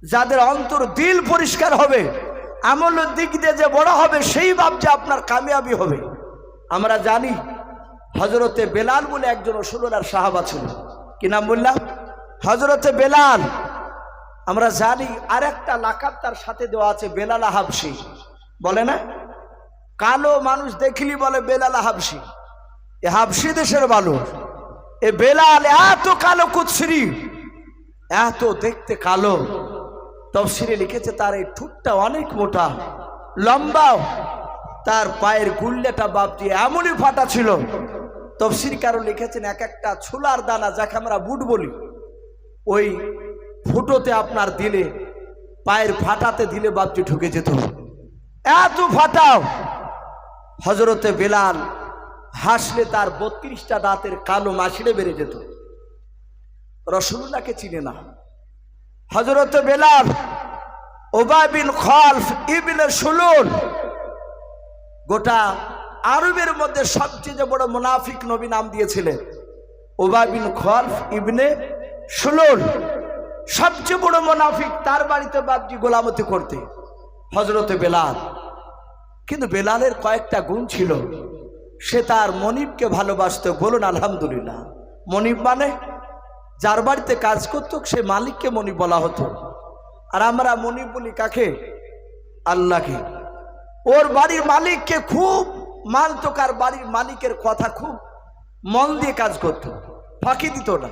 যাদের অন্তর দিল পরিষ্কার হবে, আমলের দিক দিয়ে যে বড় হবে, সেই বাপ যে আপনার কামিয়াবি হবে। আমরা জানি হযরতে বেলাল বলে একজন রাসূলুল্লাহর সাহাবা ছিল। কি নাম বললাম? হযরতে বেলাল। আমরা জানি আরেকটা লাকাব তার সাথে দেওয়া আছে, বেলাল হাবশী। বলে না, কালো মানুষ দেখলি বলে বেলাল হাবশী। এ হাবশী দেশের মানুষ। এ বেলাল এত কালো কুৎসিরি, এত দেখতে কালো। তাফসীরে লিখেছে তার এই ঠোঁটটা অনেক মোটা, লম্বাও, তার পায়ের গুল্লেটা বাপজি এমনই ফাটা ছিল। তাফসীরকার লিখেছেন এক একটা ছোলার দানা, যাকে আমরা বুট বলি, ওই ফুটোতে আপনার দিলে, পায়ের ফাটাতে দিলে বাপজি ঢুকে যেত, এত ফাটাও। হযরতে বেলাল হাসলে তার 32টা দাঁতের কালো মাছিড়ে বেড়ে যেত। রাসূলুল্লাহকে চিনে না হযরতে বেলাল। উবাই বিন খালফ ইবনে সুলুল, গোটা আরবের মধ্যে সবচেয়ে বড় মুনাফিক নবী নাম দিয়েছিলেন উবাই বিন খালফ ইবনে সুলুল, সবচেয়ে বড় মুনাফিক। তার বাড়িতে বাপজি গোলামতি করতে হযরতে বেলাল। কিন্তু বেলালের কয়েকটা গুণ ছিল। সে তার মনিবকে ভালোবাসত। বলুন আলহামদুলিল্লাহ। মনিব মানে যার বাড়িতে কাজ করত সে মালিককে মনিব বলা হতো। আর আমরা মনিব বলি কাকে? আল্লাহকে। ওর বাড়ির মালিককে খুব মানত, কার বাড়ির মালিকের কথা খুব মন দিয়ে কাজ করত, ফাঁকি দিত না।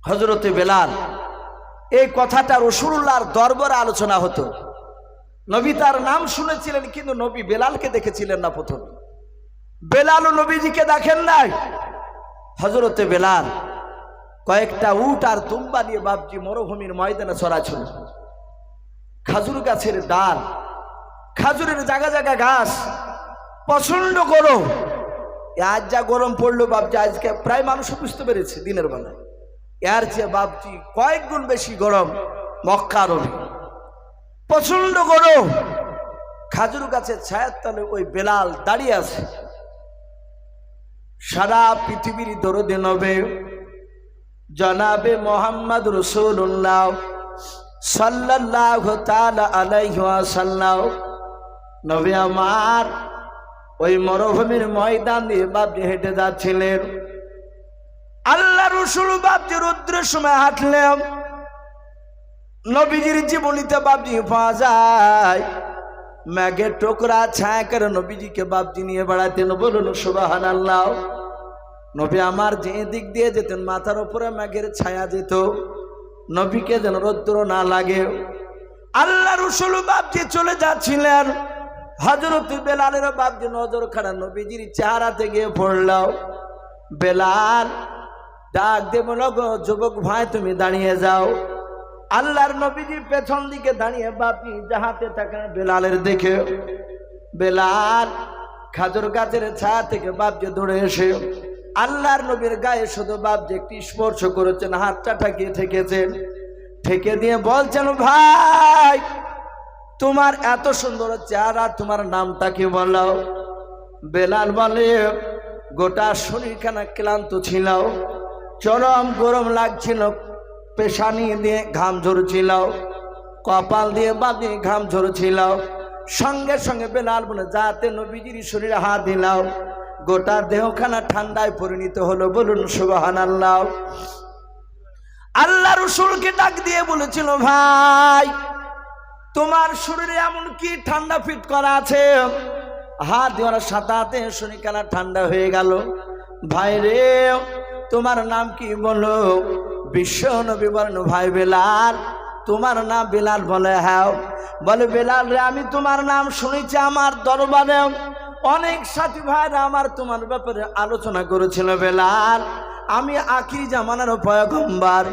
হযরতে বেলাল, এই কথাটা রাসূলুল্লাহর দরবারে আলোচনা হতো। নবী তার নাম শুনেছিলেন, কিন্তু নবী বেলালকে দেখেছিলেন না। প্রথম বেলাল ও নবীজিকে দেখেন নাই। হযরতে বেলাল কয়েকটা উট আর দুম্বা নিয়ে বাপজি মরুভূমির ময়দানে চড়াছিল। খাজুর গাছের ডাল, খাজুরের জায়গা জায়গা ঘাস, প্রচন্ড গরম। আজ যা গরম পড়লো বাপজি, আজকে প্রায় মানুষ বুঝতে পেরেছে দিনের বেলায়, এর চেয়ে বাপজি কয়েক গুণ বেশি গরম মক্কা রবি, প্রচন্ড গরম। খাজুর গাছের ছায়ার তলে ওই বেলাল দাঁড়িয়ে আছে। সারা পৃথিবীর দরদে নবে জনাবে মোহাম্মদ রাসূলুল্লাহ সাল্লাল্লাহু তাআলা আলাইহি ওয়াসাল্লাম নবী আমার ওই মরুভূমির ময়দান দিয়ে বাপজি হেঁটে যাচ্ছিলেন। আল্লাহ রাসূল বাপজি রৌদ্রের সময় হাঁটলেন। নবীজির জীবনীতে বাপজি পাওয়া যায় মেঘের টোকরা ছায়া করে নবীজিকে বাপজি নিয়ে বেড়াতেন। বলুন সুবহানাল্লাহ। নবী আমার যে দিক দিয়ে যেতেন মাথার উপরে মেঘের ছায়া যেত, নবীকে যেন রৌদ্র না লাগে। আল্লাহ রাসূল বাপজি চলে যাচ্ছিলেন। হযরত বেলালের বাপজি নজর খানা নবীজির চেহারাতে গিয়ে পড়ল। বেলাল ডাক দিয়ে বলল, গো যুবক ভাই তুমি দাঁড়িয়ে যাও। আল্লাহর নবীজি পেছন দিকে দাঁড়িয়ে বাপজি যাহাতে থাকেন বেলালের দেখে। বেলাল খাজুর গাছের ছায়া থেকে বাপজি দৌড়ে এসে আল্লাহর নবীর গায়ে শুধু বাপজি একটি স্পর্শ করেছেন, হাতটা ঠেকিয়ে ঠেকেছেন। ঠেকে দিয়ে বলছেন, ভাই তোমার এত সুন্দর চেহারা, তোমার নামটা কি বলো? বেলাল বলে, গোটা শরীরখানা ক্লান্ত ছিল, চরম গরম লাগছিল, পেশানি দিয়ে ঘাম ঝরছিল, কপাল দিয়ে বাদি ঘাম ঝরছিল। সঙ্গে সঙ্গে বেলাল বলে, যাতে নবীজির শরীরে হাত দিলাম, গোটা দেহখানা ঠান্ডায় পরিণত হলো। বলুন সুবহানাল্লাহ। আল্লাহ রাসূলকে ডাক দিয়ে বলেছিল, ভাই তোমার শরীরে এমন কি ঠান্ডা ফিট করা আছে? হাত দেওয়ার সাথে সাথে শরীরখানা ঠান্ডা হয়ে গেল। ভাই রে তোমার নাম কি বলো? বিশ্ব নবী বলেন, ভাই বেলাল তোমার নাম বেলাল? বলে হ্যাঁ। বলে, বেলাল রে আমি তোমার নাম শুনেছি, আমার দরবারে অনেক সাথী ভাইরা আমার তোমার ব্যাপারে আলোচনা করেছিল। বেলাল আমি আখিরি জামানার পয়গম্বর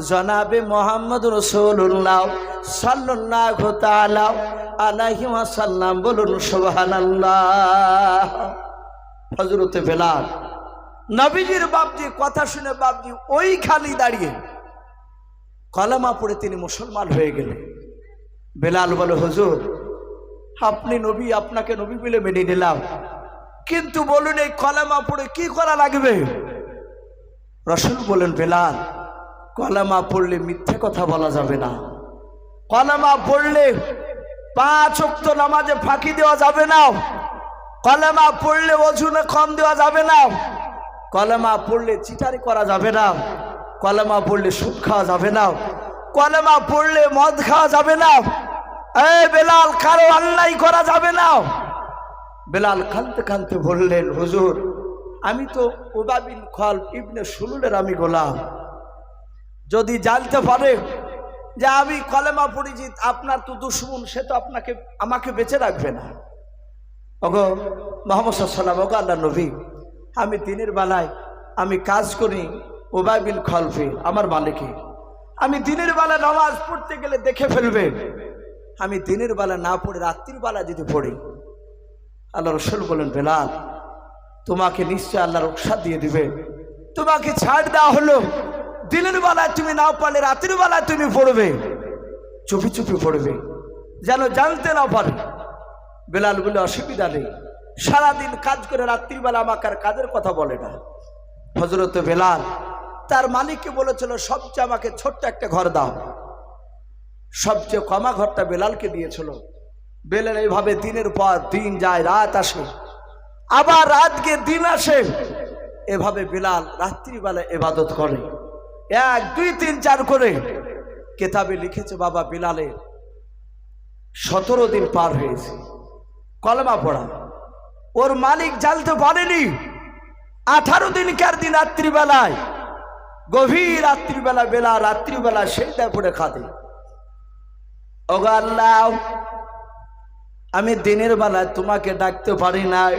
জনাবে মোহাম্মদ রাসূলুল্লাহ সাল্লাল্লাহু তাআলা আলাইহি ওয়াসাল্লাম। বলুন সুবহানাল্লাহ। হযরতে বেলাল নবীজির বাপজি কথা শুনে বাপজি ওই খালি দাঁড়িয়ে কলেমা পড়ে তিনি মুসলমান হয়ে গেলেন। বেলাল বলে, হুজুর আপনি নবী, আপনাকে নবী বলে মেনে নিলাম, কিন্তু বলুন এই কলেমা পড়ে কি করা লাগবে? রাসূল বলেন, বেলাল কলেমা পড়লে মিথ্যে কথা বলা যাবে না, কলেমা পড়লে 5 ওয়াক্ত নামাজে ফাঁকি দেওয়া যাবে না। কলেমা পড়লে ওজনে কম দেওয়া যাবে না। কলেমা পড়লে চিটারি করা যাবে না। কলেমা পড়লে সুদ খাওয়া যাবে না। কলেমা পড়লে মদ খাওয়া যাবে না। এই বেলাল, কারো অন্যায় করা যাবে না। বেলাল কাঁদতে কাঁদতে বললেন, হুজুর আমি তো উবা বিন খালফ ইবনে সুলুলের আমি গোলাম। যদি জানতে পারে যে আমি কলেমা পড়েছি, আপনার তো দুশমন, সে তো আমাকে বেঁচে রাখবে না। ওগো মুহাম্মদ সাল্লাল্লাহু আলাইহি ওয়াসাল্লাম, ওগো আল্লাহর নবী, আমি দিনের বেলায় আমি কাজ করি উবা বিন খালফে, আমার মালিকে। আমি দিনের বেলা নামাজ পড়তে গেলে দেখে ফেলবে। আমি দিনের বেলা না পড়ে রাত্রির বেলা যদি পড়ি, আল্লাহ রাসূল বলেন, বেলাল তোমাকে নিশ্চয় আল্লাহ রক্ষা দিয়ে দিবে। তোমাকে ছাড় দেওয়া হলো, দিনের বেলায় তুমি না পারলে রাত্রির বেলায় তুমি পড়বে, চুপি চুপি পড়বে, যেন জানতে না পারে। বেলাল বলে, অসুবিধা নেই, সারাদিন কাজ করে রাত্রিবেলা আমাকে আর কাজের কথা বলে না। হযরত বেলাল তার মালিককে বলেছিল, সবচেয়ে আমাকে ছোট্ট একটা ঘর দাও। সবচেয়ে কমা ঘরটা বেলালকে দিয়েছিল। বেলাল এইভাবে দিনের পর দিন যায়, রাত আসে, আবার রাত গিয়ে দিন আসে। এভাবে বেলাল রাত্রিবেলা ইবাদত করে, 1 2 3 4 করে। কিতাবে লিখেছে বাবা, বেলালের 17 দিন পার হয়েছে কলেমা পড়া। ওর মালিক জানতে পারেনি। 18 দিনকার দিন রাত্রিবেলায়, গভীর রাত্রিবেলা বেলা রাত্রিবেলা সেজদায় পড়ে কাঁদে, ওগো আল্লাহ আমি দিনের বেলায় তোমাকে ডাকতে পারি নাই,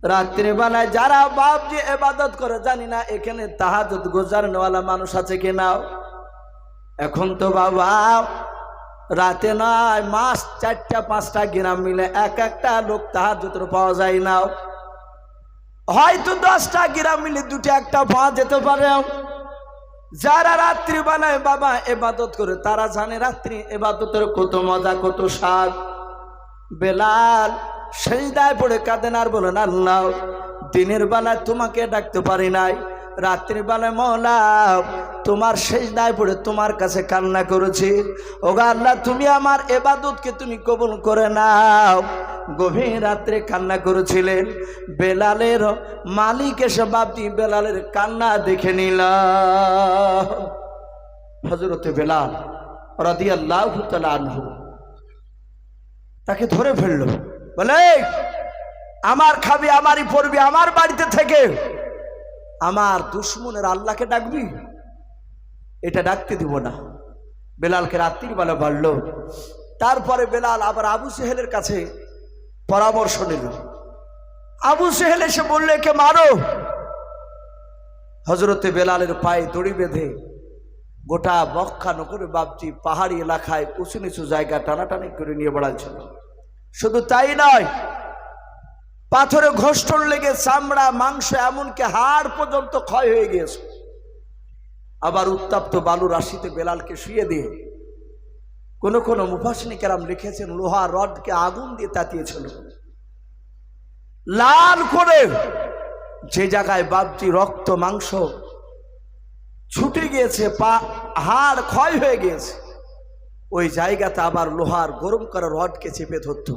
রাত্রিবেলায় যারা বাপ যে ইবাদত করে, জানি না এখানে তাহাজ্জুদ গুজারনেওয়ালা মানুষ আছে কিনা। এখন তো বাবা রাতে নয়, মাস 4টা 5টা গ্রাম মিলে এক একটা লোক তাহাজ্জুদ পাওয়া যায় না। হয়তো 10টা গ্রাম মিলে 2টা 1টা পাওয়া যেতে পারে। যারা রাত্রিবেলায় বাবা ইবাদত করে তারা জানে রাত্রি ইবাদতের কত মজা, কত স্বাদ। বেলাল সেজদায় পড়ে কাঁদেন আর বলেন, আল্লাহ দিনের বেলায় তোমাকে ডাকতে পারি নাই, রাত্রিবেলায় মওলা তোমার সেজদায় পড়ে তোমার কাছে কান্না করেছি। ওগো আল্লাহ তুমি আমার ইবাদতকে তুমি কবুল করে নাও। গভীর রাত্রে কান্না করেছিলেন। বেলালের মালিক এসে বাপটি বেলালের কান্না দেখে নিল। হযরতে বেলাল রাদিয়াল্লাহু তাআলা আনহু তাকে ধরে ফেললো, বলে আমার খাবি, আমারই পড়বি, আমার বাড়িতে থেকে আমার দুশ্মনের আল্লাহকে ডাকবি? এটা ডাকতে দিব না। বেলালকে রাত্রির বেলা বাড়ল। তারপরে বেলাল আবার আবু সেহেলের কাছে পরামর্শ নিল। আবু সেহেল এসে বললে, একে মারো। হযরতে বেলালের পায়ে দড়ি বেঁধে গোটা মক্কা নগরে বাপজি পাহাড়ি এলাকায় উঁচু নিচু জায়গা টানাটানি করে নিয়ে বেড়াচ্ছিল। শুধু তাই নয়, পাথরে ঘোষটন লেগে চামড়া মাংস এমনকি হাড় পর্যন্ত ক্ষয় হয়ে গিয়েছে। আবার উত্তপ্ত বালু রাশিতে বেলালকে শুয়ে দিয়ে কোন কোন মুফাসসিরিন কেরাম লিখেছেন, লোহা রডকে আগুন দিয়ে তাতিয়েছিল লাল করে। যে জায়গায় বাপজি রক্ত মাংস ছুটে গিয়েছে, হাড় ক্ষয় হয়ে গিয়েছে, ওই জায়গাতে আবার লোহার গরম করা রডকে চেপে ধরত,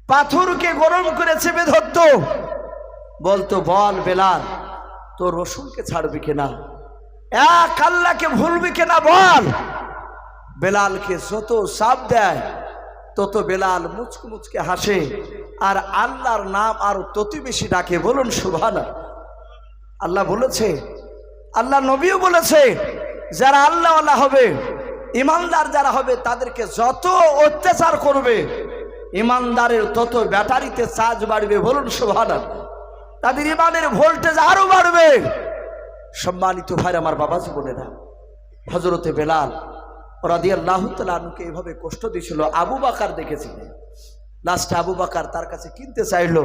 পাথরকে গরম করে চেপে ধরত, বলতো, বল বেলাল তোর রসুলকে ছাড়বি কিনা, এক আল্লাহকে ভুলবি কিনা বল। বেলালকে যত চাপ দেয় তত বেলাল মুচকে মুচকে হাসে, আর আল্লাহর নাম আরো তত বেশি ডাকে। বলুন সুবহানাল্লাহ। আল্লাহ বলেছে, আল্লাহ নবীও বলেছে, যারা আল্লাহওয়ালা হবে, ইমানদার যারা হবে, তাদেরকে যত অত্যাচার করবে ইমানদারের তত ব্যাটারিতে চার্জ বাড়বে। বলুন সুবহানাল্লাহ। তাদের ইমানের ভোল্টেজ আরো বাড়বে। সম্মানিত ভাই আমার বাবাজি বোনেরা, হযরতে বেলাল রাদিয়াল্লাহু তাআলা আনহুকে এইভাবে কষ্ট দিয়েছিল। আবু বকর দেখেছিলেন। লাস্টে আবু বকর তার কাছে কিনতে চাইলো।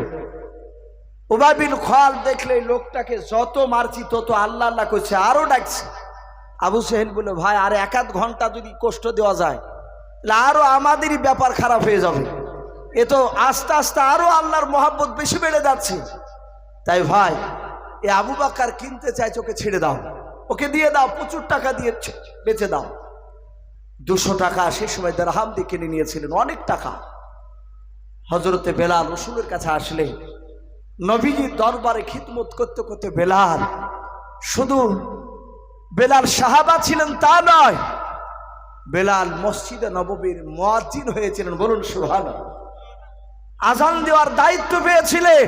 উবা বিন খালফ দেখলে লোকটাকে যত মারছি তত আল্লাহ আল্লাহ করছে, আরো ডাকছে। আবু সেহেল বলে, ভাই আর 1-1 ঘন্টা যদি কষ্ট দেওয়া যায় তাহলে আরো আমাদেরই ব্যাপার খারাপ হয়ে যাবে। এ তো আস্তে আস্তে আরো আল্লাহর মহব্বত বেশি বেড়ে যাচ্ছে। তাই ভাই এ আবু বকর কিনতে চাইছে, ওকে ছেড়ে দাও, ওকে দিয়ে দাও, প্রচুর টাকা দিয়ে বেচে দাও। 200 টাকা সে সময় দিরহাম দিয়ে কিনে নিয়েছিলেন, অনেক টাকা। হযরতে বেলাল রাসূলের কাছে আসলে নবীজির দরবারে খিদমত করতে করতে বেলাল শুধু বেলাল সাহাবা ছিলেন তা নয়, বেলাল মসজিদে নববীর মুয়াজ্জিন হয়েছিলেন। বলুন সুবহানাল্লাহ। আযান দেওয়ার দায়িত্ব পেয়েছিলেন।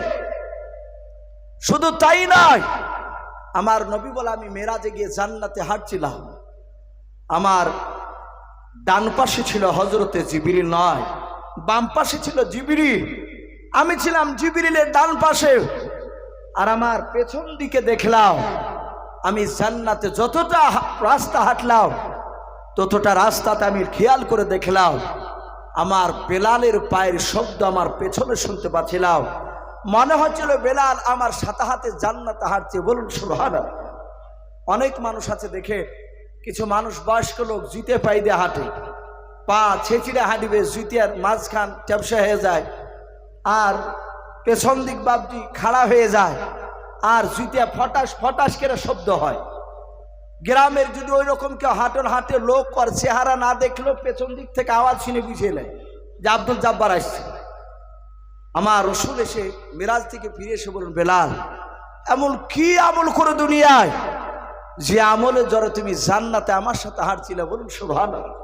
শুধু তাই নয়, আমার নবী বলে আমি মেরাজে গিয়ে জান্নাতে হাঁটছিলাম, আমার ডান পাশে ছিল হযরতে জিবরিল নয়, বাম পাশে ছিল জিবরিল, আমি ছিলাম জিবরিলের ডান পাশে। আর আমার পেছন দিকে দেখলাম আমি জান্নাতে যতটা রাস্তা হাঁটলাম ততটা রাস্তাতে আমি খেয়াল করে দেখলাম আমার বেলালের পায়ের শব্দ আমার পেছনে শুনতে পাচ্ছিলাম। মনে হচ্ছিল বেলাল আমার সাথে হাতে জান্নাতে হাঁটছে। বলুন সুবহানাল্লাহ। অনেক মানুষ আছে দেখে, কিছু মানুষ বয়স্ক লোক জুতে পাই দিয়ে হাঁটে, পা ছেঁচিড়ে হাঁটিবে, জুতিয়ার মাঝখান ট্যাপসা হয়ে যায়, আর পেছন দিক বাপটি খাড়া হয়ে যায়, আর জুতিয়া ফটাস ফটাস করে শব্দ হয়। গ্রামের যদি ওই রকম কেউ হাঁটে লোক আর চেহারা না দেখলেও পেছন দিক থেকে আওয়াজ শুনে বুঝিয়ে নেয় যে আব্দুল জাব্বার আসছে। আমার রাসূল এসে মিরাজ থেকে ফিরে এসে বলুন, বেলাল এমন কি আমল করে দুনিয়ায় যে আমলে জড়ে তুমি জান্নাতে আমার সাথে হাঁটছিলে? বলুন সুবহানাল্লাহ।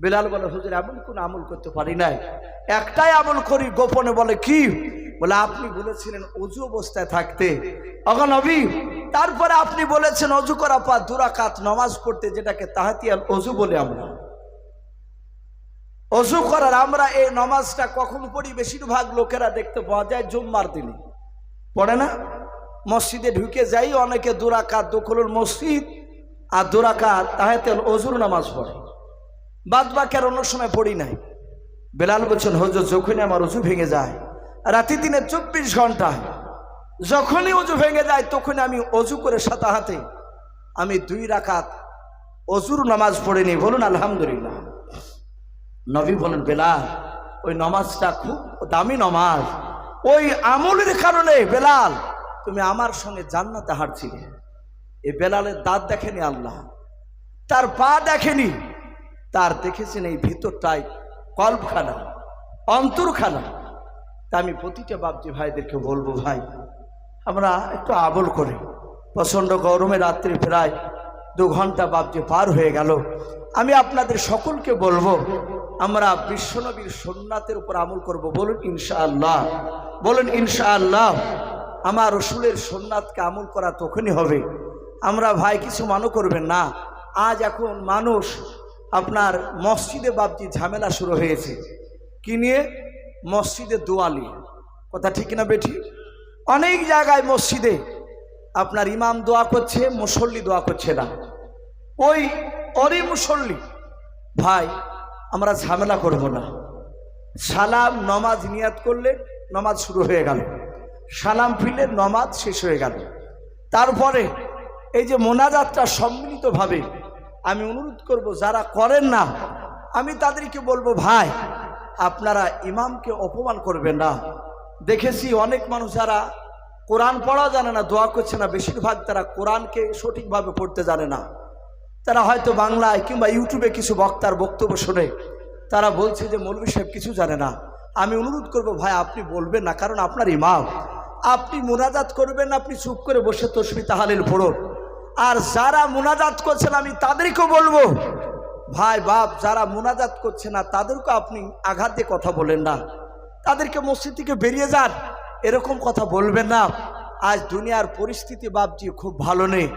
বেলাল বলে, হুজুর এমন কোন আমল করতে পারি নাই, একটাই আমল করি গোপনে। বলে কি? বলে আপনি বলেছিলেন ওযু অবস্থায় থাকতে ওগো নবী, তারপরে আপনি বলেছেন ওযু করা পর 2 রাকাত নামাজ পড়তে, যেটাকে তাহাতিয়াল ওযু বলে। আমরা ওযু করার আমরা এই নামাজটা কখন পড়ি? বেশিরভাগ লোকেরা দেখতে পাওয়া যায় জুম্মার দিনে পড়ে না। মসজিদে ঢুকে যাই অনেকে 2 রাকাত দখলুল মসজিদ আর 2 রাকাত তাহাতিয়াল ওযুর নামাজ পড়ে, বাদ বাকি আর অন্য সময় পড়ি নাই। বেলাল বলছেন, হুজুর যখনই আমার ওযু ভেঙে যায়, রাতে দিনে 24 ঘন্টায় যখনই ওযু ভেঙে যায় তখনই আমি ওযু করে সাথে হাতে আমি 2 রাকাত ওযুর নামাজ পড়ে নিই। বলুন আলহামদুলিল্লাহ। নবী বলেন, বেলাল ওই নামাজটা খুব দামি নামাজ, ওই আমলের কারণে বেলাল তুমি আমার সঙ্গে জান্নাতে হাঁটছিলে। এই বেলালের দাঁত দেখেনি আল্লাহ, তার পা দেখেনি, তার দেখেছেন এই ভিতরটাই কলবখানা, অন্তরখানা। তা আমি প্রতিটা বাপজি ভাইদেরকে বলবো, ভাই আমরা একটু আমল করি। প্রচণ্ড গরমে রাত্রি প্রায় 2 ঘন্টা বাপজি পার হয়ে গেল। আমি আপনাদের সকলকে বলবো আমরা বিশ্বনবীর সুন্নাতের উপর আমল করব। বলুন ইনশাআল্লাহ, বলুন ইনশাআল্লাহ। আমার রাসূলের সুন্নাতকে আমল করা তখনই হবে। আমরা ভাই কিছু মনে করবেন না, আজ এখন মানুষ আপনার মসজিদে বাপজি ঝামেলা শুরু হয়েছে কি নিয়ে? মসজিদে দোয়া নিয়ে। কথা ঠিক না বেঠি? অনেক জায়গায় মসজিদে আপনার ইমাম দোয়া করছে, মুসল্লি দোয়া করছে না। ওই মুসল্লি ভাই আমরা ঝামেলা করব না। সালাম নামাজ নিয়াত করলে নামাজ শুরু হয়ে গেল, সালাম ফিরলে নামাজ শেষ হয়ে গেল। তারপরে এই যে মোনাজাতটা সম্মিলিতভাবে আমি অনুরোধ করব, যারা করেন না আমি তাদেরকে বলবো, ভাই আপনারা ইমামকে অপমান করবেন না। দেখেছি অনেক মানুষ যারা কোরআন পড়া জানে না, দোয়া করছে না, বেশিরভাগ তারা কোরআনকে সঠিকভাবে পড়তে জানে না। তারা হয়তো বাংলায় কিংবা ইউটিউবে কিছু বক্তার বক্তব্য শুনে তারা বলছে যে মৌলভী সাহেব কিছু জানে না। আমি অনুরোধ করব, ভাই আপনি বলবেন না, কারণ আপনার ইমাম, আপনি মোনাজাত করবেন, আপনি চুপ করে বসে তসবিহ তাহলিল পড়ুন। আর যারা মোনাজাত করছেন আমি তাদেরকেও বলবো, ভাই বাপ যারা মোনাজাত করছে না তাদেরকে আপনি আঘাত দিয়ে কথা বলেন না, তাদেরকে মসজিদ থেকে বেরিয়ে যান, এরকম কথা বলবেন না। আজ দুনিয়ার পরিস্থিতি বাপজি খুব ভালো নেই,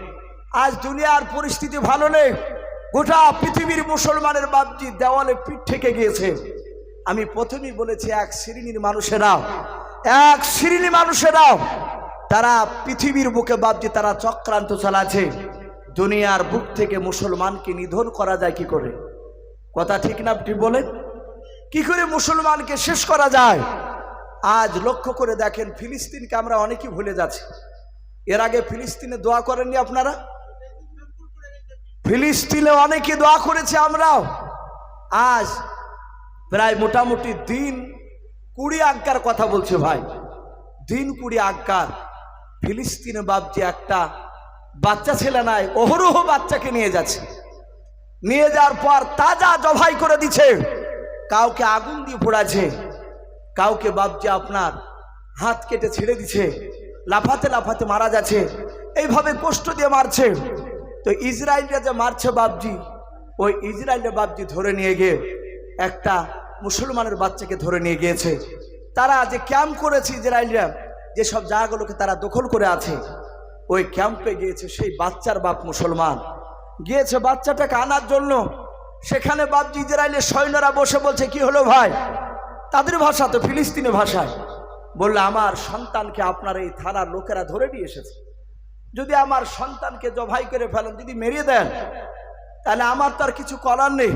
আজ দুনিয়ার পরিস্থিতি ভালো নেই। গোটা পৃথিবীর মুসলমানের বাপজি দেওয়ালে পিঠ ঠেকে গিয়েছে। আমি প্রথমেই বলেছি এক শ্রেণীর মানুষেরাও তারা পৃথিবীর বুকে বাপজি তারা চক্রান্ত চালাচ্ছে। দুনিয়ার বুক থেকে মুসলমানকে নিধন করা যায় কি করে? কথা ঠিক না আপনি বলেন? কি করে মুসলমানকে শেষ করা যায়? আজ লক্ষ্য করে দেখেন, ফিলিস্তিনকে আমরা অনেকেই ভুলে যাচ্ছি। এর আগে ফিলিস্তিনে দোয়া করেননি আপনারা? ফিলিস্তিনে অনেকে দোয়া করেছে, আমরাও। আজ প্রায় মোটামুটি দিন 20 আজ্ঞার কথা বলছে ভাই, দিন 20 আজ্ঞার। ফিলিস্তিনে বাপজি একটা বাচ্চা ছেলে নাই, অহরহ বাচ্চাকে নিয়ে যাচ্ছে। নিয়ে যাওয়ার পর তাজা জবাই করে দিচ্ছে, কাউকে আগুন দিয়ে পোড়াচ্ছে, কাউকে বাপজি আপনার হাত কেটে ছেড়ে দিচ্ছে, লাফাতে লাফাতে মারা যাচ্ছে, এইভাবে কষ্ট দিয়ে মারছে। তো ইসরায়েলরা যে মারছে বাপজি, ওই ইসরায়েলের বাপজি ধরে নিয়ে গিয়ে একটা মুসলমানের বাচ্চাকে ধরে নিয়ে গিয়েছে। তারা যে ক্যাম্প করেছে ইসরায়েলরা, যেসব জায়গাগুলোকে তারা দখল করে আছে, ওই ক্যাম্পে গিয়েছে সেই বাচ্চার বাপ মুসলমান গিয়েছে বাচ্চাটাকে আনার জন্য। সেখানে বাপজি ইসরায়েলের সৈন্যরা বসে বলছে, কি হলো ভাই? তাদের ভাষা তো ফিলিস্তিনি ভাষায় বললে, আমার সন্তানকে আপনার এই থানার লোকেরা ধরে নিয়ে এসেছে, যদি আমার সন্তানকে জবাই করে ফেলেন, যদি মেরে দেন, তাহলে আমার তো আর কিছু করার নেই,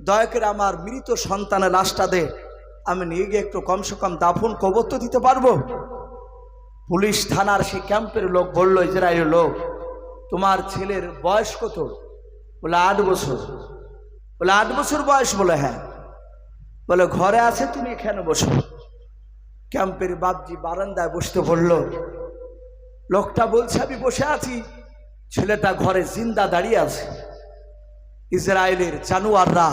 দয়া করে আমার মৃত সন্তানের লাশটা দে, আমি নিয়ে গিয়ে একটু কমসে কম দাফন কবর তো দিতে পারবো। পুলিশ থানার সেই ক্যাম্পের লোক বলল, ইসরায়েলের লোক, তোমার ছেলের বয়স কত? বলে 8 বছর। বলে 8 বছর বয়স? বলে হ্যাঁ। বলে ঘরে আছে, তুমি এখানে বসো। ক্যাম্পের বাপজি বারান্দায় বসতে বলল। লোকটা বলছে, আমি বসে আছি, ছেলেটা ঘরে জিন্দা দাঁড়িয়ে আছে। ইসরায়েলের জানোয়াররা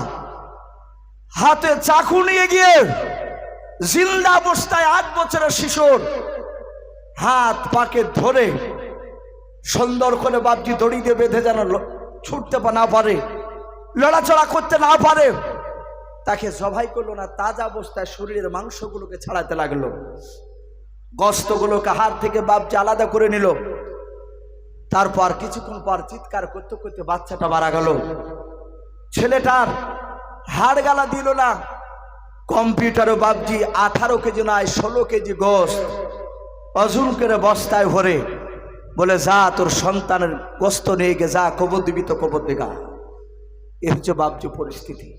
হাতে চাকু নিয়ে গিয়ে জিন্দা অবস্থায় 8 বছরের শিশুর হাত পাকে ধরে সুন্দর করে বাপজি দড়ি দিয়ে বেঁধে যেন ছুটতে না পারে, লড়াচড়া করতে না পারে, তাকে জবাই করলো না। তাজা অবস্থায় শরীরের মাংসগুলোকে ছাড়াতে লাগলো, গোশতগুলোকে হাত থেকে বাপজি আলাদা করে নিল। তারপর কিছুক্ষণ পর চিৎকার করতে করতে বাচ্চাটা মারা গেল। ছেলেটার হাড় গালা দিল না। কম্পিউটারে বাপজি 18 কেজি নয় 16 কেজি গোশত অজুন করে বস্তায় ভরে বলে, যা তোর সন্তানের গোশত নিয়ে গে, যা কবর দিবি তো কবর দেগা। এ হচ্ছে বাপজি পরিস্থিতি।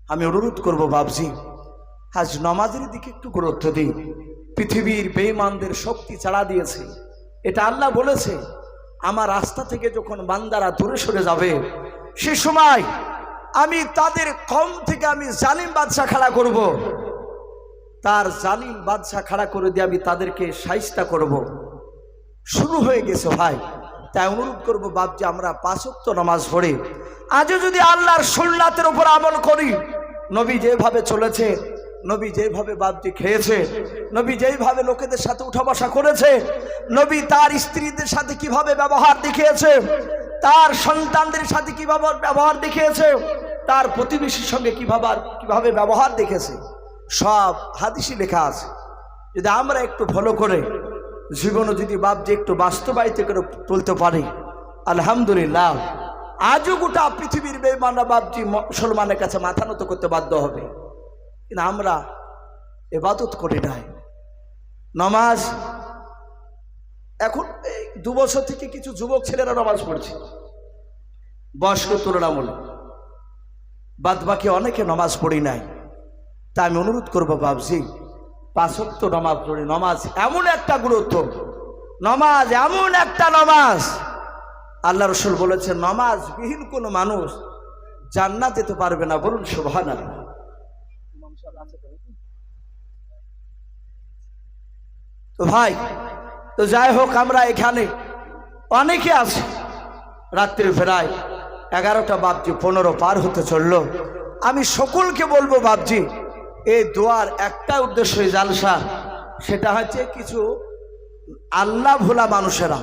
আমি অনুরোধ করব বাপজি, আজ নামাজের দিকে একটু গুরুত্ব দিই। পৃথিবীর বেঈমানদের শক্তি ছাড়া দিয়েছে, এটা আল্লাহ বলেছে। আমার রাস্তা থেকে যখন বান্দারা দূরে সরে যাবে, সে সময় আমি তাদের কম থেকে আমি জালিম বাদশা খাড়া করব, তার জালিম বাদশা খাড়া করে দিয়ে আমি তাদেরকে শায়েস্তা করব। শুরু হয়ে গেছে ভাই। তাই অনুরোধ করবো বাপজি, আমরা 5 ওয়াক্ত নামাজ পড়ি, আজও যদি আল্লাহর সুন্নাতের উপর আমল করি, নবী যেভাবে চলেছে, নবী যেভাবে বাপজি খেয়েছে, নবী যেভাবে লোকেদের সাথে উঠা বসা করেছে, নবী তার স্ত্রীদের সাথে কিভাবে ব্যবহার দেখিয়েছে, তার সন্তানদের সাথে কিভাবে ব্যবহার দেখিয়েছে, তার প্রতিবেশীর সঙ্গে কিভাবে ব্যবহার দেখেছে, সব হাদিসে লেখা আছে। যদি আমরা একটু ফলো করে জীবনে যদি বাপজি একটু বাস্তবায়িত করে তুলতে পারি, আলহামদুলিল্লাহ, আজও গোটা পৃথিবীর বেঈমানরা বাপজি মুসলমানের কাছে মাথা নত করতে বাধ্য হবে। কিন্তু আমরা ইবাদত করি নাই। নামাজ এখন 2 বছর থেকে কিছু যুবক ছেলেরা নামাজ পড়ছে, বয়স্ক তুলনামূলক, বাদ বাকি অনেকে নামাজ পড়ি নাই। তাই আমি অনুরোধ করবো বাপজি, 5 ওয়াক্ত নামাজ পড়ি। নামাজ এমন একটা গুরুত্ব, নামাজ এমন একটা নামাজ, আল্লাহ রসুল বলেছেন, নামাজ বিহীন কোনো মানুষ জান্নাত যেতে পারবে না। বলুন সুবহানাল্লাহ। তো ভাই, তো যাই হোক, আমরা এখানে অনেকে আছি, রাত্রি ফেরায় 11টা বাপজি 15 পার হতে চললো। আমি সকলকে বলবো বাপজি, এই দোয়ার একটা উদ্দেশ্য জালসা, সেটা হচ্ছে কিছু আল্লাহ ভোলা মানুষেরা,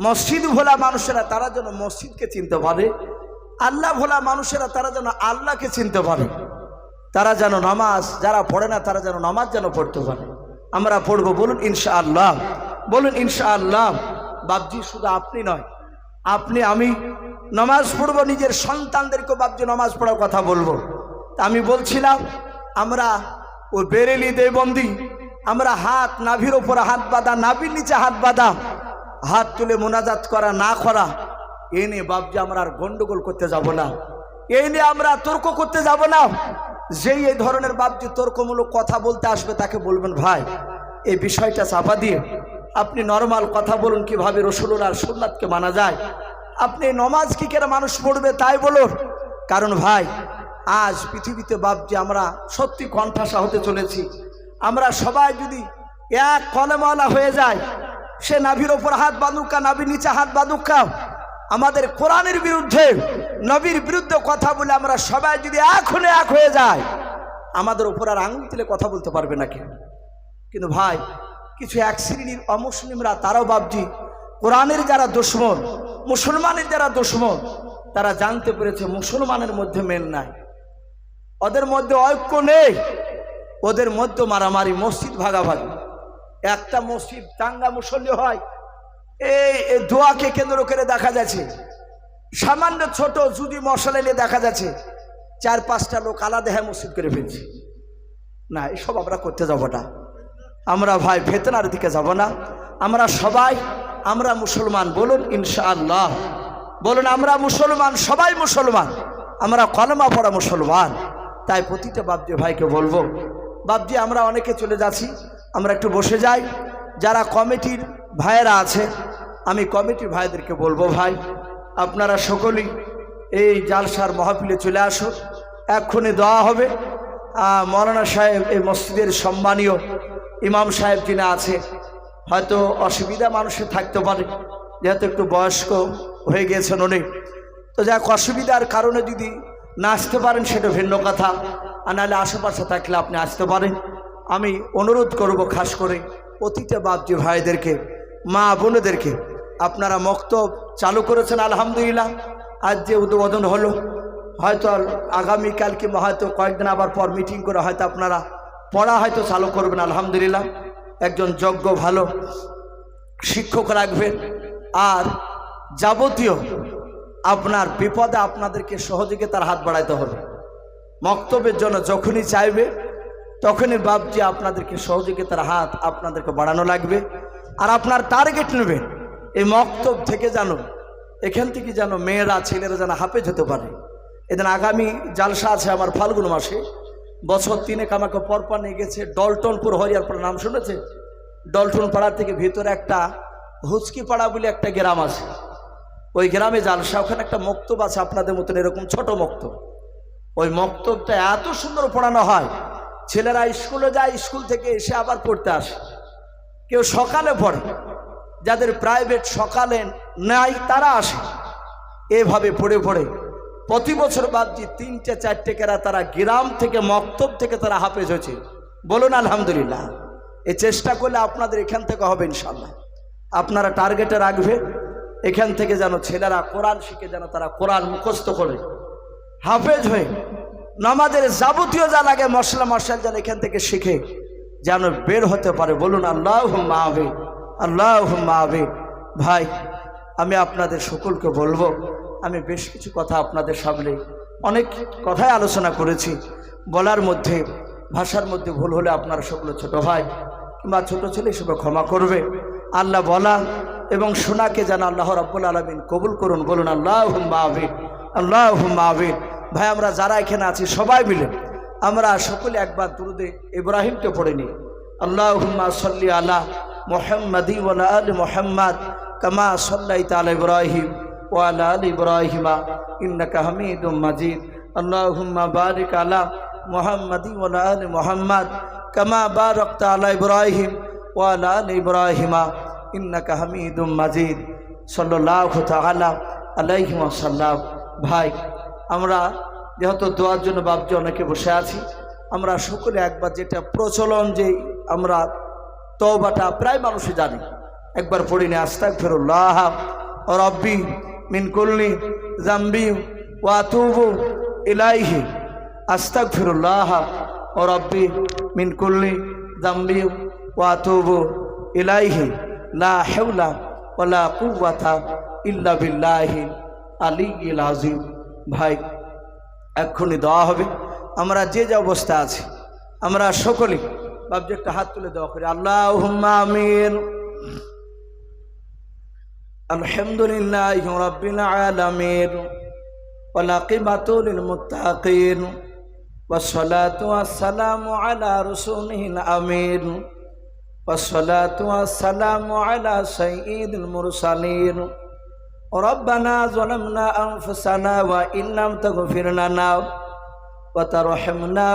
মসজিদ ভোলা মানুষেরা, তারা যেন মসজিদকে চিনতে পারে, আল্লাহ ভোলা মানুষেরা তারা যেন আল্লাহকে চিনতে পারে, তারা যেন নামাজ, যারা পড়ে না তারা যেন নামাজ যেন পড়তে পারে। আমরা পড়বো, বলুন ইনশাআল্লাহ, বলুন ইনশাআল্লাহ। বাপজি শুধু আপনি নয়, আপনি আমি নামাজ পড়বো, নিজের সন্তানদেরকে বাপজি নামাজ পড়ার কথা বলবো। তা আমি বলছিলাম, আমরা ওই বেরেলি দেবন্দি, আমরা হাত নাভির ওপরে হাত বাঁধা, নাভির নিচে হাত বাঁধা, হাত তুলে মোনাজাত করা না করা, এ নিয়ে বাপজি আমরা আর গন্ডগোল করতে যাব না, এই নিয়ে আমরা তর্ক করতে যাব না। যেই এই ধরনের বাপজি তর্কমূলক কথা বলতে আসবে, তাকে বলবেন, ভাই এই বিষয়টা চাপা দিয়ে আপনি নরমাল কথা বলুন, কিভাবে রাসূলুল্লাহর সুন্নাতকে মানা যায়। আপনি নমাজ কি করে মানুষ পড়বে তাই বলুন। কারণ ভাই, আজ পৃথিবীতে বাপজি আমরা সত্যি কণ্ঠাসা হতে চলেছি। আমরা সবাই যদি এক কলেমাওয়ালা হয়ে যায়, সে নাভির ওপর হাত বাঁধুকা, নাভির নিচে হাত বাঁধুকা, আমাদের কোরআনের বিরুদ্ধে, নবীর বিরুদ্ধে কথা বলে আমরা সবাই যদি এখনো এক হয়ে যায়, আমাদের উপর আর আঙুল তুলে কথা বলতে পারবে না কেউ। কিন্তু ভাই, কিছু এক শ্রেণীর অমুসলিমরা তারাও বাবজি কোরআনের যারা দুশমন, মুসলমানের যারা দুশমন, তারা জানতে পেরেছে মুসলমানের মধ্যে মেল নাই, ওদের মধ্যে ঐক্য নেই, ওদের মধ্যে মারামারি, মসজিদ ভাগাভাগি। একটা মসজিদ দাঙ্গা মুসল্লি হয়, এই দোয়াকে কেন্দ্র করে দেখা যাচ্ছে, সামান্য ছোট যদি মশলা নিয়ে দেখা যাচ্ছে 4-5টা লোক আলাদা হয়ে মসজিদ করে ফেলছে। না, এসব আমরা করতে যাবো না। আমরা ভাই ফিতনার দিকে যাব না। আমরা সবাই আমরা মুসলমান, বলুন ইনশাআল্লাহ, বলুন আমরা মুসলমান, সবাই মুসলমান, আমরা কলমা পড়া মুসলমান। তাই প্রতিটা বাবজি ভাইকে বলবো, বাবজি আমরা অনেকে চলে যাচ্ছি, আমরা একটু বসে যাই। যারা কমিটির ভাইয়েরা আছে, আমি কমিটির ভাইদেরকে বলবো, ভাই আপনারা সকলেই এই জালসার মাহফিলে চলে আসো, এক্ষুনি দেওয়া হবে। মৌলানা সাহেব, এই মসজিদের সম্মানীয় ইমাম সাহেব যিনি আছে, হয়তো অসুবিধা মানুষের থাকতে পারে, যেহেতু একটু বয়স্ক হয়ে গিয়েছেন উনি, তো যাক অসুবিধার কারণে যদি না আসতে পারেন সেটা ভিন্ন কথা, আর নাহলে আশেপাশে থাকলে আপনি আসতে পারেন। আমি অনুরোধ করব খাস করে প্রতিটা বাপজি ভাইদেরকে, মা বোনেদেরকে, আপনারা মক্তব চালু করেছেন আলহামদুলিল্লাহ। আজ যে উদ্বোধন হলো, হয়তো আগামীকালকে হয়তো কয়েকদিন আবার পর মিটিং করে হয়তো আপনারা পড়া হয়তো চালু করবেন আলহামদুলিল্লাহ। একজন যোগ্য ভালো শিক্ষক রাখবেন, আর যাবতীয় আপনার বিপদে আপনাদেরকে সহযোগিতার হাত বাড়াইতে হবে। মক্তবের জন্য যখনই চাইবে তখনই বাপজি আপনাদেরকে সহযোগিতার হাত আপনাদেরকে বাড়ানো লাগবে। আর আপনার টার্গেট নেবেন এই মক্তব থেকে, জানো এখান থেকে যেন মেয়েরা ছেলেরা যেন হাফেজ হতে পারে। এদিন আগামী জালসা আছে আমার ফাল্গুন মাসে, বছর 3 আমাকে পরপর নিয়ে গেছে ডলটনপুর, হরিয়ারপাড়া নাম শুনেছে? ডলটন পাড়া থেকে ভিতরে একটা হুচকি পাড়া বলে একটা গ্রাম আছে, ওই গ্রামে জালসা, ওখানে একটা মক্তব আছে আপনাদের মতন এরকম ছোট মক্তব। ওই মক্তবটা এত সুন্দর পড়ানো হয়, ছেলেরা স্কুলে যায়, স্কুল থেকে এসে আবার পড়তে আসে। কেউ সকালে পড়ে, যাদের প্রাইভেট সকালে নাই তারা আসে। এভাবে পড়ে পড়ে প্রতি বছর বাদজি 3-4 কেরা তারা গ্রাম থেকে মক্তব থেকে তারা হাফেজ হয়েছে। বলুন আলহামদুলিল্লাহ। এই চেষ্টা করলে আপনাদের এখান থেকে হবে ইনশাল্লাহ। আপনারা টার্গেটে রাখবেন এখান থেকে যেন ছেলেরা কোরআন শিখে, যেন তারা কোরআন মুখস্থ করে হাফেজ হয়ে নামাজের যাবতীয় যা লাগে মশলা মশাল যেন এখান থেকে শিখে যেন বের হতে পারে। বলুন আল্লাহুম্মা আমিন, আল্লাহুম্মা আমিন। ভাই আমি আপনাদের সকলকে বলবো, আমি বেশ কিছু কথা আপনাদের সামনে অনেক কথাই আলোচনা করেছি, বলার মধ্যে ভাষার মধ্যে ভুল হলে আপনারা সকলে ছোট ভাই কিংবা ছোট ছেলে হিসেবে ক্ষমা করবে। আল্লাহ বলা এবং শোনাকে যেন আল্লাহ রাব্বুল আলামিন কবুল করুন। বলুন আল্লাহুম্মা আমিন, আল্লাহুম্মা আমিন। ভাই আমরা যারা এখানে আছি সবাই মিলে আমরা সকলে একবার দুরূদে ইব্রাহিমকে পড়ে নিই। আল্লাহুম্মা সাল্লি আলা মুহাম্মাদি ওয়া আলা আলি মুহাম্মাদ কামা সাল্লাইতা আলা ইব্রাহিম ওয়া আলা আলি ইব্রাহিমা ইন্নাকা হামিদুম মাজিদ। আল্লাহুম্মা বারিক আলা মুহাম্মাদি ওয়া আলা আলি মুহাম্মাদ কামা বারাকতা আলা ইব্রাহিম ওয়া আলা আলি ইব্রাহিমা ইন্নাকা হামিদুম মাজিদ। সাল্লাল্লাহু তাআলা আলাইহি ওয়াসাল্লাম। ভাই আমরা যেহেতু দোয়ার জন্য বাপজি অনেকে বসে আছি, আমরা সকলে একবার যেটা প্রচলন যে আমরা তওবাটা প্রায় মানুষই জানি, একবার পড়ি নি। আস্তাগফিরুল্লাহ রাব্বি মিন কুল্লি যামবি ওয়া আতুবু ইলাইহি। আস্তাগফিরুল্লাহ রাব্বি মিন কুল্লি যামবি ওয়া আতুবু ইলাইহি লা হাওলা ওয়ালা কুওয়াতা ইল্লা বিল্লাহি আলিয়্যিল আযীম। ভাই এক্ষুনি দেওয়া হবে। আমরা যে যে অবস্থা আছি আমরা সকলে বাবজি একটা হাত তুলে দেওয়া করি। আল্লাহুম্মা আমিন। আলহামদুলিল্লাহি রাব্বিল আলামিন ওয়াল আকিবাতু লিল মুত্তাকিন ওয়াসসালাতু ওয়াসসালামু আলা রাসূলিল আমিন ওয়াসসালাতু ওয়াসসালামু আলা সাইয়্যিদিল মুরসালিন। ربنا ظلمنا أنفسنا وإن لم تغفر لنا وترحمنا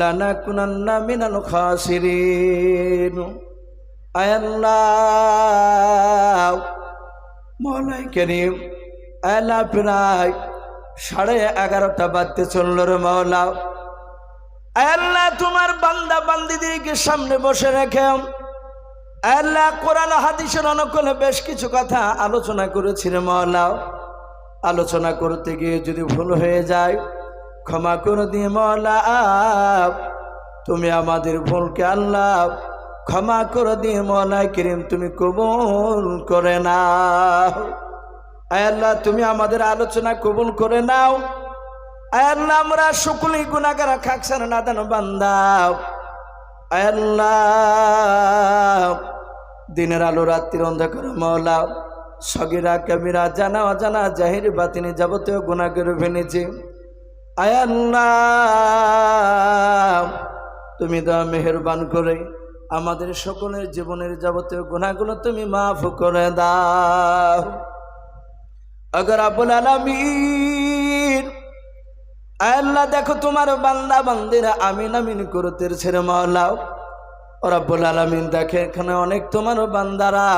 لنكونن من الخاسرين। আয় আল্লাহ মওলাই করিম আল্লাহ প্রায় 11:30 বাজতে চলল রে মাওলা। আল্লাহ তোমার বান্দা বান্দীদেরকে সামনে বসে রেখে আল্লাহ কোরআন হাদিসের অনুকূলে বেশ কিছু কথা আলোচনা করেছি রে মাওলা। আলোচনা করতে গিয়ে যদি ভুল হয়ে যায় ক্ষমা করে দিয়ে মাওলা, তুমি আমাদের ভুলকে আল্লাহ ক্ষমা করে দিয়ে মাওলা করিম তুমি কবুল করে নাও। আল্লাহ তুমি আমাদের আলোচনা কবুল করে নাও। আল্লাহ আমরা সকলেই গুনাহগার খাকসার নাদান বান্দা। আল্লাহ দিনের আলো রাত্রির অন্ধকার মাওলা, সগীরা কবিরা জানা অজানা জাহির বাতিনি যাবতীয় গুনাহ করে ফেলেছি। আল্লাহ তুমি দয়া মেহেরবান করে আমাদের সকলের জীবনের যাবতীয় গুনাহগুলো তুমি মাফ করে দাও। अगर रब्बुल आलामीन আল্লাহ দেখো তোমার বান্দা বান্দিরা আমিন আমিন করতেছে রে মাওলা। রব্বুল আলামিন দেখে এখানে অনেক তোমার বান্দারা,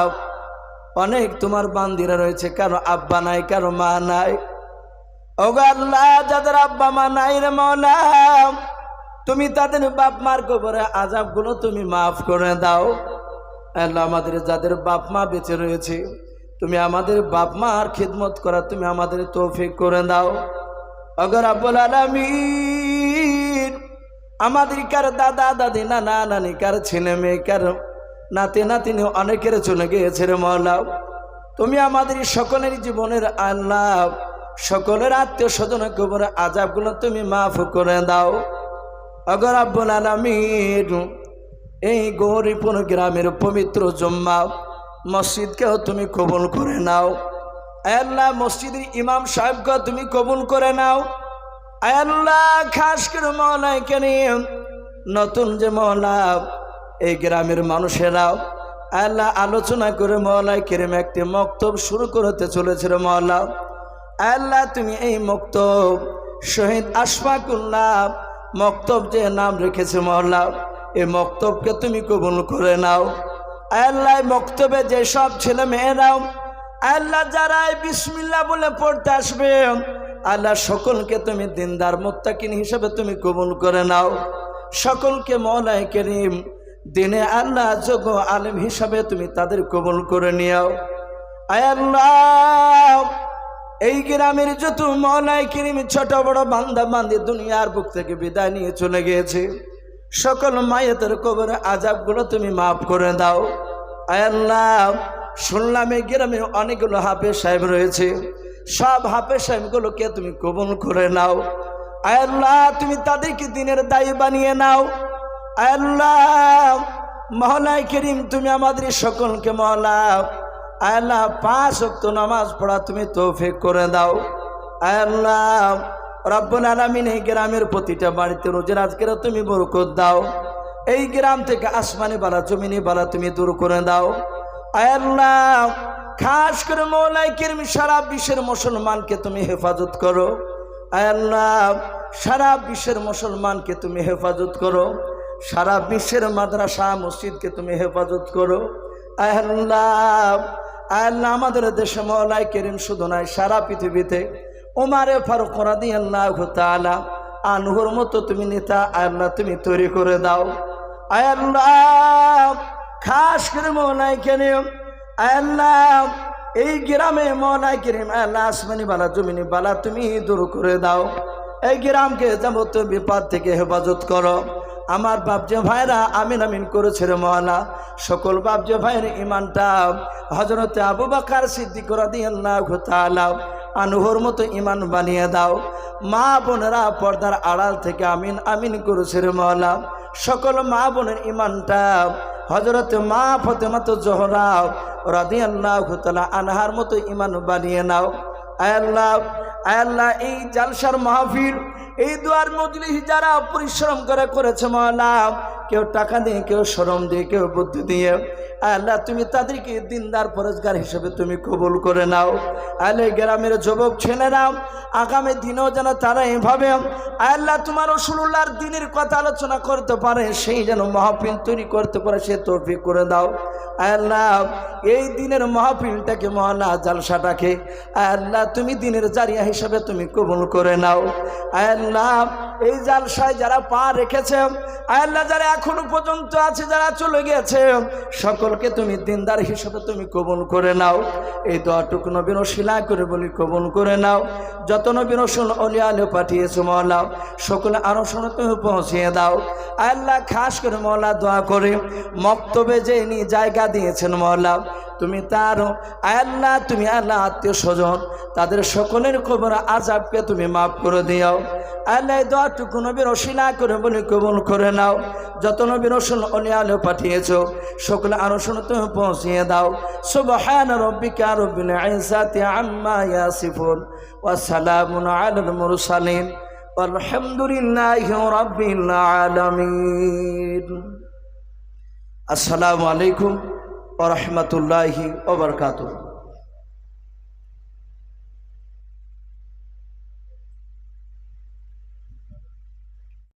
অনেক তোমার বান্দিরা রয়েছে, কারো আব্বা নাই, কারো মা নাই। ওগো আল্লাহ যাদের আব্বা মা নাই রে মাওলা, তুমি তাদের বাপ মার কবরে আযাবগুলো তুমি মাফ করে দাও। আল্লাহ আমাদের যাদের বাপ মা বেঁচে রয়েছে তুমি আমাদের বাপ মার খিদমত করা তুমি আমাদের তৌফিক করে দাও। अगर रब्बुल आलामीन আমাদের কার দাদা দাদি নানা নানি কার ছেলে মেয়ে কার নাতি নাতিনি অনেকের চলে গিয়েছে রে মাওলা। তুমি আমাদের সকলের জীবনের আল্লাহ সকলের আত্মীয় স্বজনের কবরে আযাবগুলো তুমি মাফ করে দাও। अगर रब्बुल आलामीन এই গৌরীপুর গ্রামের পবিত্র জুম্মা মসজিদকেও তুমি কবুল করে নাও। আল্লাহ মসজিদের ইমাম সাহেবকে তুমি কবুল করে নাও। আল্লাহ খাস করে মাওলা কারীম নতুন যে মাওলা এই গ্রামের মানুষেরা আল্লাহ আলোচনা করে মাওলা কারীম একটি মক্তব শুরু করতে চলেছে রে মাওলা। আল্লাহ তুমি এই মক্তব শহীদ আশফাকুল্লাহ মক্তব যে নাম রেখেছে মাওলা, এই মক্তবকে তুমি কবুল করে নাও। আল্লাহ মক্তবে যে সব ছেলে মেয়েরাও আল্লাহ যারা বিসমিল্লাহ বলে পড়তে আসবে আল্লাহ সকলকে তুমি দিনদার মুত্তাকিন হিসেবে তুমি কবুল করে নাও। সকলকে মাওলা কারীম দিনে আল্লাহ যোগ্য আলেম হিসাবে তুমি তাদের কবুল করে নিও। আয় আল্লাহ এই গ্রামের যত মাওলা কারীম ছোট বড় বান্দা বান্দি দুনিয়ার বুক থেকে বিদায় নিয়ে চলে গিয়েছে, সকল মায়েদের কবরে আযাবগুলো তুমি মাফ করে দাও। আয় আল্লাহ শুনলাম এই গ্রামে অনেকগুলো হাফেজ সাহেব রয়েছে, সব হাফেজ সাহেবগুলোকে তুমি কবুল করে নাও। আয় আল্লাহ তুমি তাদেরকে দিনের দায়ী বানিয়ে নাও। আয় আল্লাহ মাওলা কারীম তুমি আমাদের সকলকে মাওলা আয় আল্লাহ 5 ওয়াক্ত নামাজ পড়া তুমি তৌফিক করে দাও। আয় আল্লাহ রব্বুল আলামিন এই গ্রামের প্রতিটা বাড়িতে রোজের আজকের তুমি বরকত দাও। এই গ্রাম থেকে আসমানি বালা জমিনি বালা তুমি দূর করে দাও। আয় আল্লাহ খাস করে মাওলা কারীম সারা বিশ্বের মুসলমানকে তুমি হেফাজত করো। আয় আল্লাহ সারা বিশ্বের মুসলমানকে তুমি হেফাজত করো, সারা বিশ্বের মাদ্রাসা মসজিদকে তুমি হেফাজত করো। আয় আল্লাহ আয় আল্লাহ আমাদের দেশে মাওলা কারীম শুধু নয় সারা পৃথিবীতে উমারে ফারুক রাদিয়াল্লাহু তাআলা আনহুর মতো তুমি নেতা আয় আল্লাহ তুমি তৈরি করে দাও। আয় আল্লাহ খাস করে মাওলা কারীম আয় আল্লাহ এই গ্রামে মাওলা কারীম আল্লাহ আসমানি বালা জমিনি বালা তুমি দূর করে দাও। এই গ্রামকে যাবতীয় বিপদ থেকে হেফাজত করো। আমার বাপজে ভাইরা আমিন আমিন করেছে রে মাওলা। সকল বাপজে ভাইয়ের ইমানটা হযরত আবু বকর সিদ্দিক রাদিয়াল্লাহু তাআলা আনহুর মতো ইমান বানিয়ে দাও। মা বোনেরা পর্দার আড়াল থেকে আমিন আমিন করেছে রে মাওলা। সকল মা বোনের ইমানটা হযরত মা ফাতেমা জোহরা রাদিয়াল্লাহু তাআলা আনহার মতো ইমান বানিয়ে নাও। আয় আল্লাহ আয় আল্লাহ এই জালসার মাহফিল এই দুয়ার মজলিস যারা পরিশ্রম করে করেছে মাওলা, কেউ টাকা দিয়ে, কেউ শ্রম দিয়ে, কেউ বুদ্ধি দিয়ে, আল্লাহ তুমি তাদেরকে দিনদার পরেজগার হিসেবে তুমি কবুল করে নাও। আল্লাহ গ্রামের যুবক ছেলেরা আগামী দিনেও যেন তারা এভাবে আল্লাহ তোমার রাসূলুল্লাহর দ্বীনের কথা আলোচনা করতে পারে, সেই যেন মাহফিল তৈরি করতে পারে, সে তৌফিক করে দাও। আল্লাহ এই দিনের মাহফিলটাকে মহল্লা জালসাটাকে আল্লাহ তুমি দিনের জারিয়া হিসাবে তুমি কবুল করে নাও। আল্লাহ এই জালসায় যারা পা রেখেছে আল্লাহ, যারা এখনো পর্যন্ত আছে, যারা চলে গেছে, সকলকে তুমি দিনদার হিসাবে তুমি কবুল করে নাও। এই দোয়াটুকু নবীর ওসিলা করে বলি কবুল করে নাও। যত নবীর রাসূল ওলিয়া আলে পাঠিয়েছো মওলা, সকলে আরো শোনো তুমি পৌঁছিয়ে দাও। আল্লাহ খাস করে মওলা দোয়া করে মক্তবে যে জায়গা দিয়েছেন মওলা, তুমি তার আল্লাহ তুমি আল্লাহ আত্মীয় স্বজন তাদের সকলের কবর আযাবকে তুমি মাফ করে দিও। আল্লাহ দোয়াটুকু নবীর ওসিলা করে বলি কবুল করে নাও। যত নবীর রাসূল ওলিয়া আলে পাঠিয়েছো সকলে আরো শোনো তুমি পৌঁছিয়ে দাও। সুবহান রাব্বিকা রাব্বিল ইজ্জাতি আম্মা ইয়াসিফুন ওয়া সালামুন আলাল মুরসালিন আলহামদুলিল্লাহি রাব্বিল আলামিন। আসসালামু আলাইকুম ওয়া রাহমাতুল্লাহি ওয়া বারাকাতুহু।